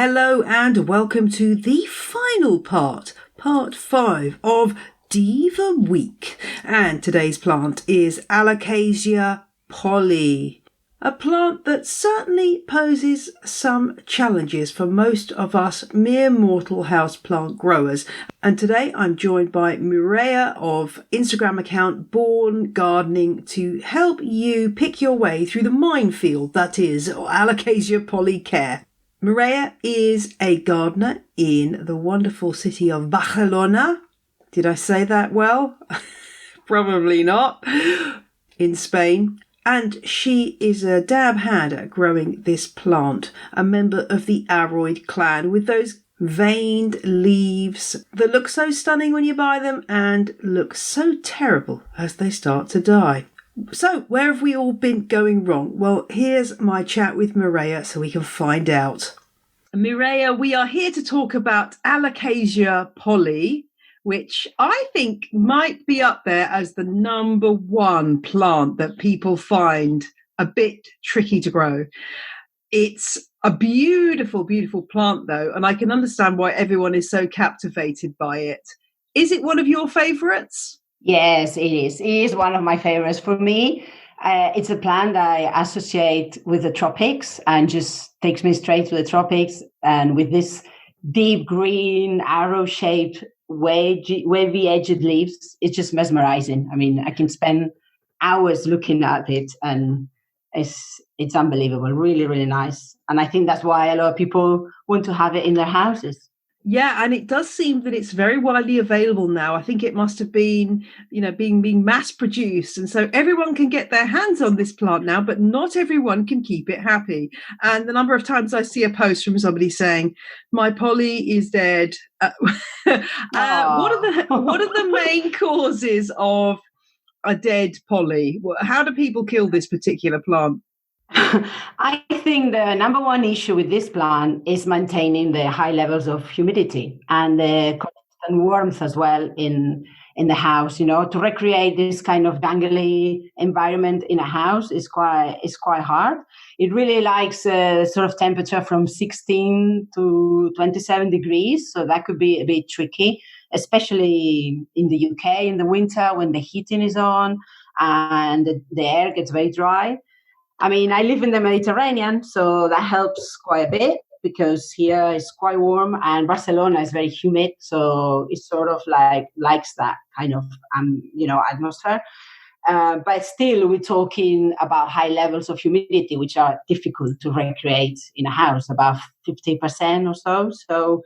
Hello and welcome to the final part 5 of Diva Week. And today's plant is Alocasia Polly, a plant that certainly poses some challenges for most of us mere mortal houseplant growers. And today I'm joined by Mireia of Instagram account Born Gardening to help you pick your way through the minefield that is Alocasia Polly care. Mireia is a gardener in the wonderful city of Barcelona. Did I say that well? Probably not. In Spain. And she is a dab hand at growing this plant, a member of the aroid clan with those veined leaves that look so stunning when you buy them and look so terrible as they start to die. So, where have we all been going wrong? Well, here's my chat with Mireia so we can find out. Mireia, we are here to talk about Alocasia Polly, which I think might be up there as the number one plant that people find a bit tricky to grow. It's a beautiful, beautiful plant, though, and I can understand why everyone is so captivated by it. Is it one of your favourites? Yes, it is. It is one of my favorites. For me, it's a plant that I associate with the tropics and just takes me straight to the tropics. And with this deep green, arrow-shaped, wavy-edged leaves, it's just mesmerizing. I mean, I can spend hours looking at it, and it's unbelievable. Really, really nice. And I think that's why a lot of people want to have it in their houses. Yeah, and it does seem that it's very widely available now. I think it must have been, being mass produced. And so everyone can get their hands on this plant now, but not everyone can keep it happy. And the number of times I see a post from somebody saying, my polly is dead. What are the main causes of a dead polly? How do people kill this particular plant? I think the number one issue with this plant is maintaining the high levels of humidity and the constant warmth as well in the house. To recreate this kind of jungly environment in a house is quite hard. It really likes a sort of temperature from 16 to 27 degrees, so that could be a bit tricky, especially in the UK in the winter when the heating is on and the air gets very dry. I mean, I live in the Mediterranean, so that helps quite a bit because here it's quite warm and Barcelona is very humid. So it's sort of likes that kind of, atmosphere. But still, we're talking about high levels of humidity, which are difficult to recreate in a house, about 50% or so. So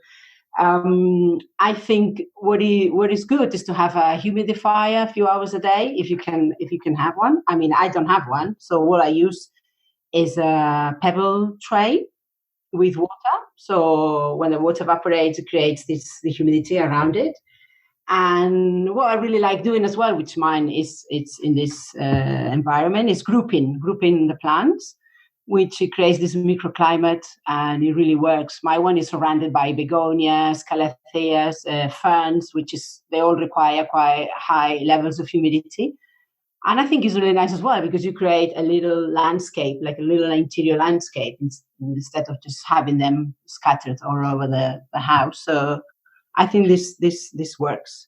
I think what is good is to have a humidifier a few hours a day if you can have one. I mean, I don't have one, so what I use is a pebble tray with water. So when the water evaporates, it creates the humidity around it. And what I really like doing as well, which mine is it's in this environment, is grouping the plants, which creates this microclimate, and it really works. My one is surrounded by begonias, calatheas, ferns, they all require quite high levels of humidity. And I think it's really nice as well because you create a little landscape, like a little interior landscape, instead of just having them scattered all over the house. So I think this works.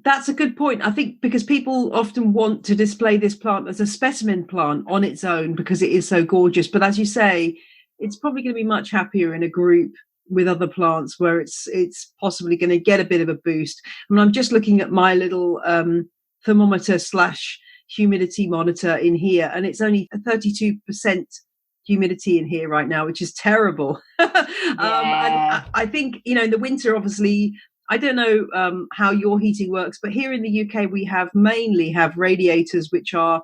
That's a good point. I think because people often want to display this plant as a specimen plant on its own because it is so gorgeous. But as you say, it's probably going to be much happier in a group with other plants where it's possibly going to get a bit of a boost. I mean, I'm just looking at my little thermometer / humidity monitor in here, and it's only 32% humidity in here right now, which is terrible. And I think, in the winter, obviously, I don't know how your heating works, but here in the UK, we mainly have radiators, which are,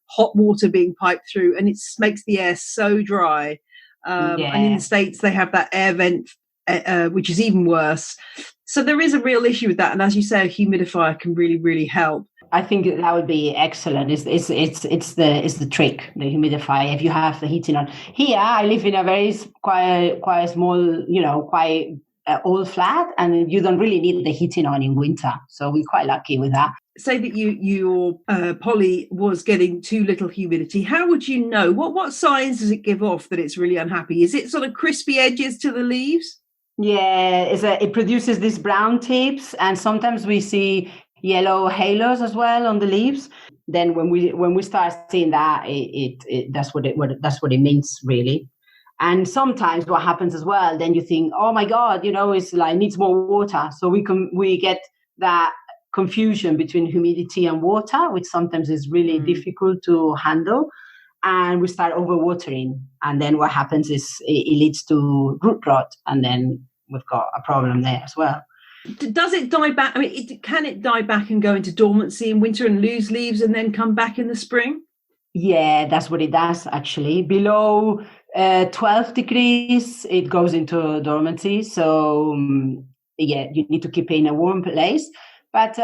hot water being piped through, and it makes the air so dry. And in the States, they have that air vent, which is even worse. So there is a real issue with that. And as you say, a humidifier can really, really help. I think that would be excellent. It's the trick, the humidifier. If you have the heating on, here I live in a very quite small, quite all flat, and you don't really need the heating on in winter. So we're quite lucky with that. Say that your Polly was getting too little humidity. How would you know? What signs does it give off that it's really unhappy? Is it sort of crispy edges to the leaves? Yeah, it produces these brown tips, and sometimes we see yellow halos as well on the leaves. Then when we start seeing that, that's what it means really. And sometimes what happens as well, then you think, oh my God, it's like needs more water. So we get that confusion between humidity and water, which sometimes is really difficult to handle. And we start overwatering. And then what happens is it leads to root rot. And then we've got a problem there as well. Does it die back? I mean, can it die back and go into dormancy in winter and lose leaves and then come back in the spring? Yeah, that's what it does, actually. Below 12 degrees, it goes into dormancy. So, you need to keep it in a warm place. But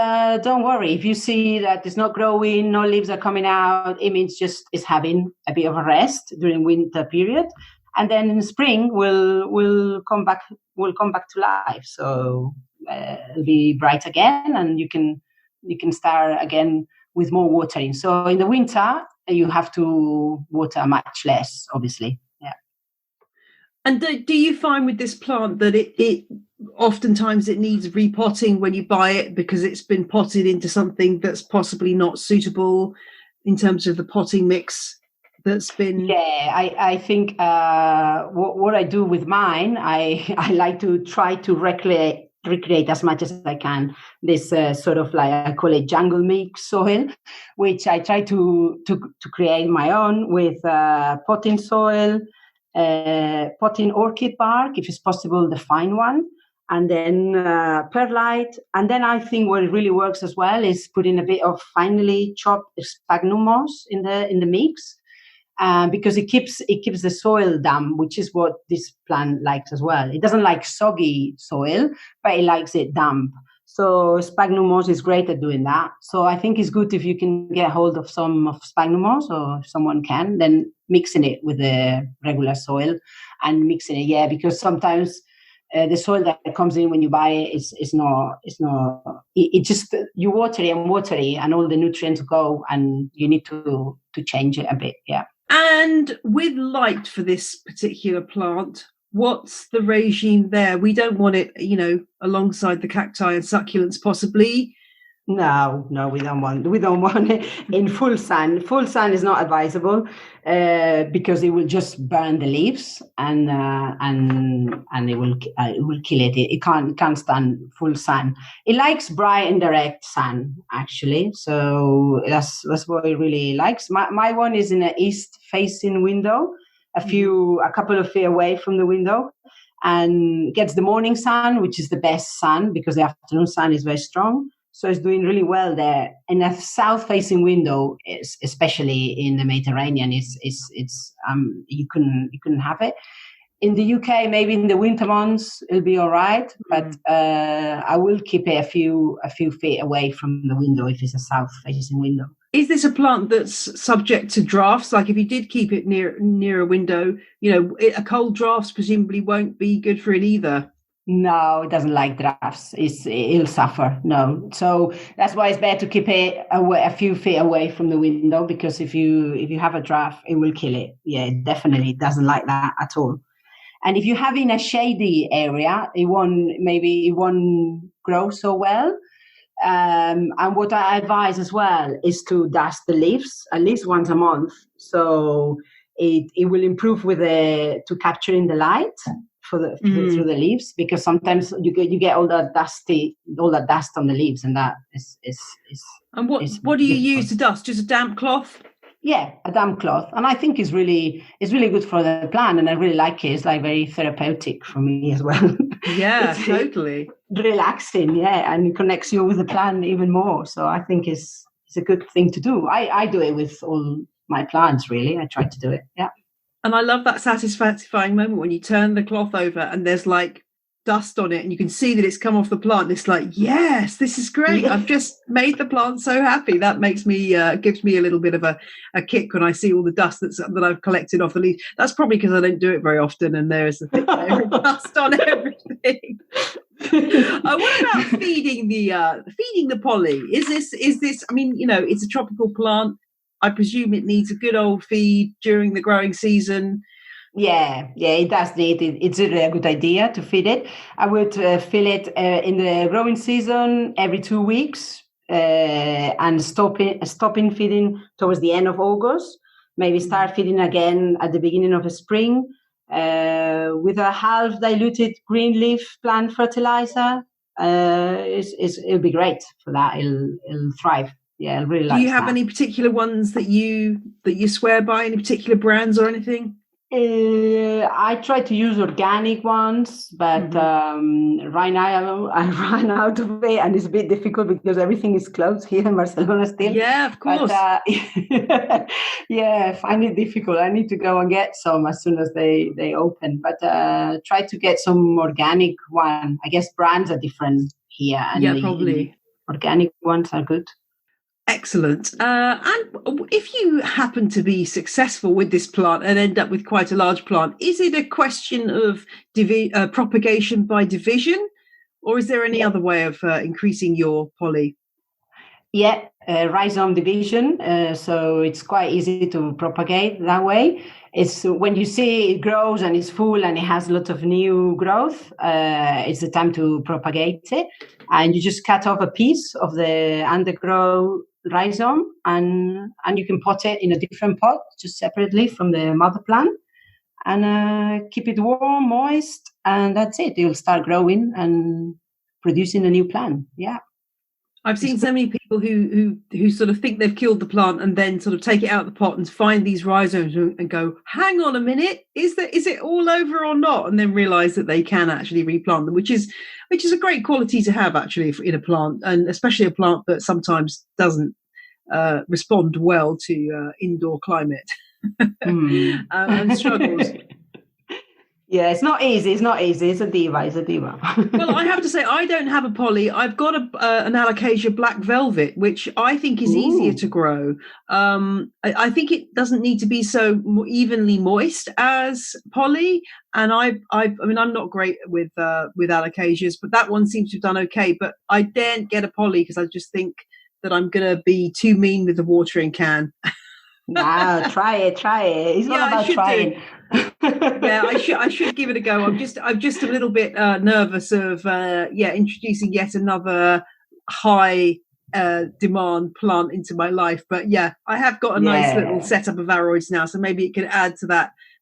don't worry, if you see that it's not growing, no leaves are coming out, it means just it's having a bit of a rest during winter period. And then in spring, we'll come back to life. So it'll be bright again, and you can start again with more watering. So in the winter, you have to water much less, obviously. Yeah. And do you find with this plant that it oftentimes it needs repotting when you buy it because it's been potted into something that's possibly not suitable in terms of the potting mix that's been? Yeah, I think what I do with mine, I like to try to recreate as much as I can this sort of like, I call it jungle mix soil, which I try to create my own with potting soil, potting orchid bark, if it's possible, the fine one, and then perlite. And then I think what really works as well is putting a bit of finely chopped sphagnum moss in the mix. Because it keeps the soil damp, which is what this plant likes as well. It doesn't like soggy soil, but it likes it damp. So sphagnum moss is great at doing that. So I think it's good if you can get hold of some of sphagnum moss, or if someone can, then mixing it with the regular soil and mixing it. Yeah, because sometimes the soil that comes in when you buy it is not. It just, you water it and all the nutrients go, and you need to change it a bit. Yeah. And with light for this particular plant, what's the regime there? We don't want it, alongside the cacti and succulents, possibly. No, we don't want it in full sun. Full sun is not advisable because it will just burn the leaves and it will kill it. It can't stand full sun. It likes bright and direct sun, actually. So that's what it really likes. My one is in an east facing window, a couple of feet away from the window, and gets the morning sun, which is the best sun because the afternoon sun is very strong. So it's doing really well there. And a south-facing window, especially in the Mediterranean, you couldn't have it. In the UK, maybe in the winter months, it'll be all right. But I will keep it a few feet away from the window if it's a south-facing window. Is this a plant that's subject to drafts? Like if you did keep it near a window, a cold drafts presumably won't be good for it either. No, it doesn't like drafts. It'll suffer. No, so that's why it's better to keep it a few feet away from the window, because if you have a draft, it will kill it. Yeah, it definitely doesn't like that at all. And if you have in a shady area, it won't grow so well. And what I advise as well is to dust the leaves at least once a month, so it will improve to capturing the light through the leaves, because sometimes you get all that dust on the leaves, and that is. And what do you use to dust? Just a damp cloth? Yeah, a damp cloth, and I think it's really good for the plant, and I really like it. It's like very therapeutic for me as well. Yeah, totally relaxing. Yeah, and it connects you with the plant even more. So I think it's a good thing to do. I do it with all my plants. Really, I try to do it. Yeah. And I love that satisfying moment when you turn the cloth over and there's like dust on it and you can see that it's come off the plant. It's like, yes, this is great. I've just made the plant so happy. That makes me, gives me a little bit of a kick when I see all the dust that I've collected off the leaves. That's probably because I don't do it very often and there's a thick layer of dust on everything. What about feeding the poly? Is this? I mean, it's a tropical plant. I presume it needs a good old feed during the growing season. Yeah, it does need it. It's really a good idea to feed it. I would fill it in the growing season every 2 weeks, and stopping feeding towards the end of August. Maybe start feeding again at the beginning of the spring with a half diluted green leaf plant fertilizer. It'll be great for that. It'll thrive. Yeah, I really like. Do you have any particular ones that you swear by? Any particular brands or anything? I try to use organic ones, but right now I run out of it, and it's a bit difficult because everything is closed here in Barcelona still. Yeah, of course. But, I find it difficult. I need to go and get some as soon as they open. But try to get some organic one. I guess brands are different here. And probably. Organic ones are good. Excellent. And if you happen to be successful with this plant and end up with quite a large plant, is it a question of propagation by division, or is there any other way of increasing your poly? Yeah, rhizome division. So it's quite easy to propagate that way. It's when you see it grows and it's full and it has a lot of new growth, it's the time to propagate it. And you just cut off a piece of the undergrow rhizome, and you can pot it in a different pot, just separately from the mother plant, and keep it warm, moist, and that's it. You'll start growing and producing a new plant. Yeah. I've seen so many people who sort of think they've killed the plant and then sort of take it out of the pot and find these rhizomes and go, hang on a minute, is it all over or not? And then realise that they can actually replant them, which is a great quality to have actually in a plant, and especially a plant that sometimes doesn't respond well to indoor climate and struggles. Yeah, it's not easy. It's a diva. Well, I have to say, I don't have a poly. I've got an Alocasia black velvet, which I think is easier to grow. I think it doesn't need to be so evenly moist as poly. And I mean, I'm not great with Alocasias, but that one seems to have done okay. But I daren't get a poly because I just think that I'm going to be too mean with the watering can. Wow, try it. It's not about trying. Yeah, I should give it a go. I'm just a little bit nervous of introducing yet another high demand plant into my life. But yeah, I have got a nice little setup of aroids now, so maybe it can add to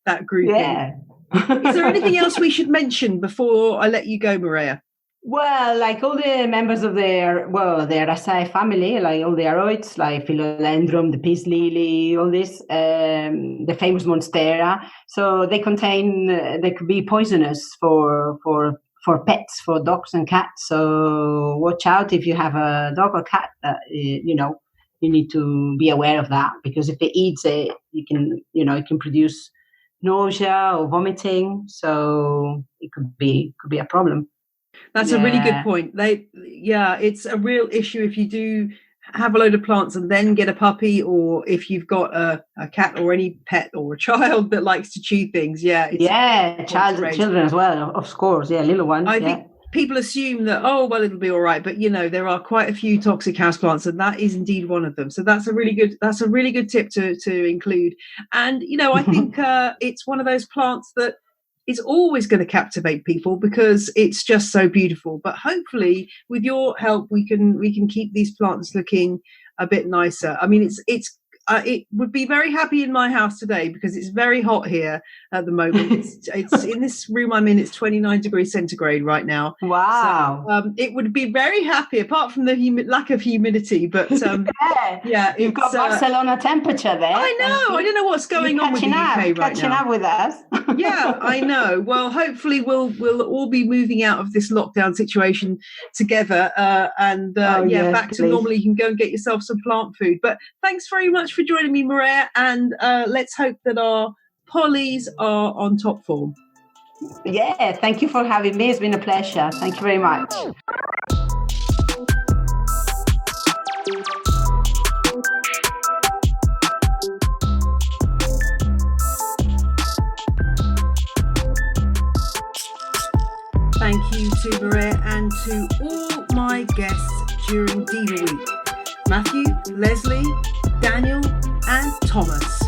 that grouping. Yeah. Is there anything else we should mention before I let you go, Maria? Well, like all the members of the Raceae family, like all the aroids, like Philodendron, the peace lily, all this, the famous Monstera. So they could be poisonous for pets, for dogs and cats. So watch out if you have a dog or cat. You need to be aware of that, because if it eats it, it can produce nausea or vomiting. So it could be a problem. That's a really good point. It's a real issue if you do have a load of plants and then get a puppy, or if you've got a cat or any pet or a child that likes to chew things. Children as well, of course. Yeah, little ones. I think people assume that, it'll be all right, but there are quite a few toxic houseplants, and that is indeed one of them. So that's a really good tip to include. And I think it's one of those plants that is always going to captivate people because it's just so beautiful. But hopefully, with your help, we can keep these plants looking a bit nicer. I mean, it would be very happy in my house today because it's very hot here at the moment. It's in this room I'm in. It's 29 degrees centigrade right now. Wow. So, it would be very happy apart from the lack of humidity. But you've got Barcelona temperature there. I know. I don't know what's going on with the UK right now. Catching up with us. Yeah, I know. Well, hopefully we'll all be moving out of this lockdown situation together, back to normal. You can go and get yourself some plant food. But thanks very much for joining me, Maria, and let's hope that our pollies are on top form. Yeah, thank you for having me. It's been a pleasure. Thank you very much. Thank you to Maria and to all my guests during Diva Week. Matthew, Leslie, Daniel and Thomas.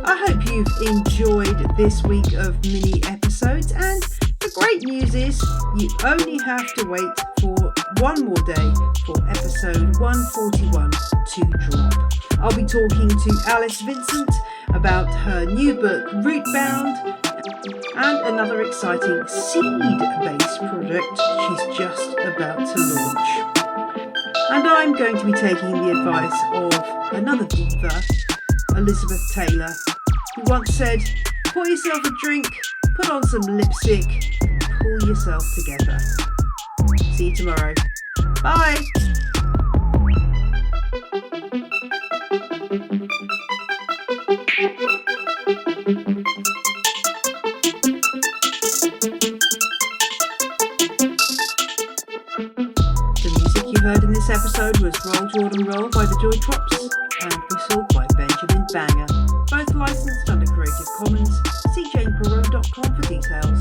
I hope you've enjoyed this week of mini episodes, and the great news is you only have to wait for one more day for episode 141 to drop. I'll be talking to Alice Vincent about her new book Rootbound and another exciting seed-based project she's just about to launch. And I'm going to be taking the advice of another diva, Elizabeth Taylor, who once said, pour yourself a drink, put on some lipstick, and pull yourself together. See you tomorrow. Bye! The music you heard in this episode was Roll Jordan Roll by the Joy Trops and Whistle by Benjamin Banger, both licensed under Creative Commons. See janepro.com for details.